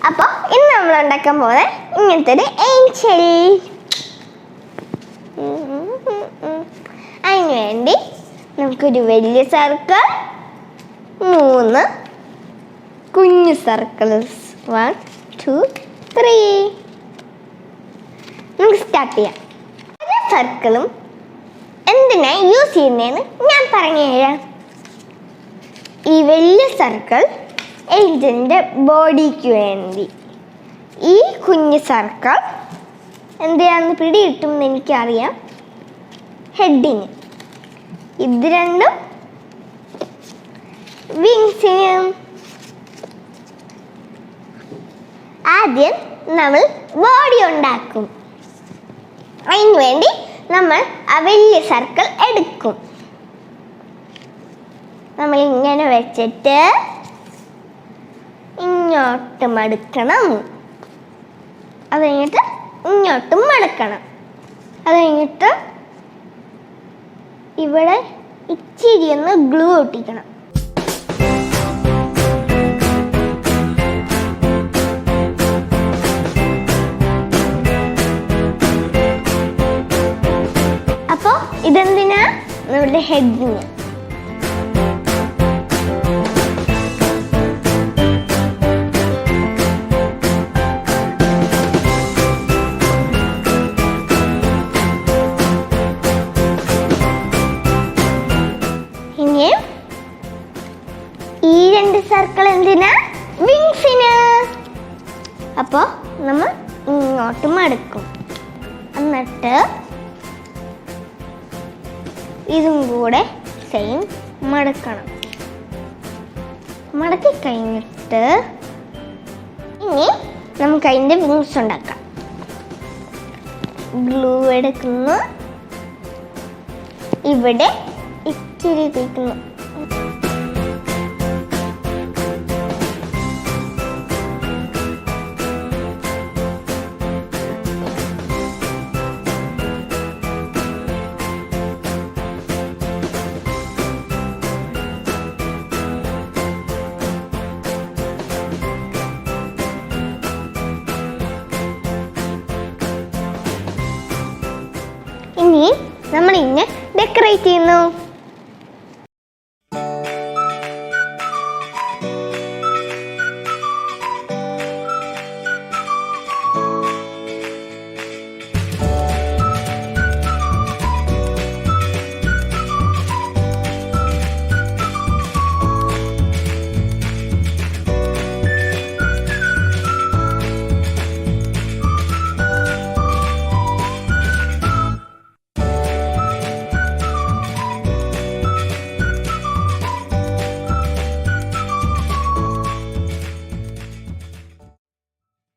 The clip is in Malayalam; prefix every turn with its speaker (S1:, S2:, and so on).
S1: അപ്പോൾ ഇന്ന് നമ്മൾ ഉണ്ടാക്കാൻ പോകുന്നത് ഇങ്ങനത്തെ ഒരു ഏഞ്ചൽ. അതിന് വേണ്ടി നമുക്കൊരു വലിയ സർക്കിൾ, 3 കുഞ്ഞു സർക്കിൾസ്, 1 2 3. നമുക്ക് സ്റ്റാർട്ട് ചെയ്യാം. ഓരോ സർക്കിളും എന്തിനാ യൂസ് ചെയ്യുന്നതെന്ന് ഞാൻ പറഞ്ഞു തരാം. ഈ വലിയ സർക്കിൾ ഏഞ്ചലിൻ്റെ ബോഡിക്ക് വേണ്ടി, ഈ കുഞ്ഞു സർക്കിൾ എന്തിനാന്ന് പിടികിട്ടും എന്ന് എനിക്കറിയാം, ഹെഡിന്. ഇത് രണ്ടും വിങ്സിനും. ആദ്യം നമ്മൾ ബോഡി ഉണ്ടാക്കും. അതിന് വേണ്ടി നമ്മൾ ആ വലിയ സർക്കിൾ എടുക്കും. നമ്മൾ ഇങ്ങനെ വെച്ചിട്ട് ഇങ്ങോട്ട് മടക്കണം. അത് കഴിഞ്ഞിട്ട് ഇങ്ങോട്ടും മടക്കണം. അത് കഴിഞ്ഞിട്ട് ഇവിടെ ഇച്ചിരി ഒന്ന് ഗ്ലൂ ഒട്ടിക്കണം. അപ്പോൾ ഇതെന്തിനാ? നമ്മുടെ ഹെഡിന്. ഈ 2 സർക്കിൾ എന്തിനാ? വിങ്സിന്. അപ്പോൾ നമ്മൾ ഇങ്ങോട്ട് മടക്കും. എന്നിട്ട് ഇതും കൂടെ സെയിം മടക്കണം. മടക്കി കഴിഞ്ഞിട്ട് ഇനി നമുക്ക് അതിൻ്റെ വിങ്സ് ഉണ്ടാക്കാം. ഗ്ലൂ എടുക്കുന്നു, ഇവിടെ ഇച്ചിരി തേക്കുന്നു. ഇനി നമ്മൾ ഇങ്ങനെ ഡെക്കറേറ്റ് ചെയ്യുന്നു.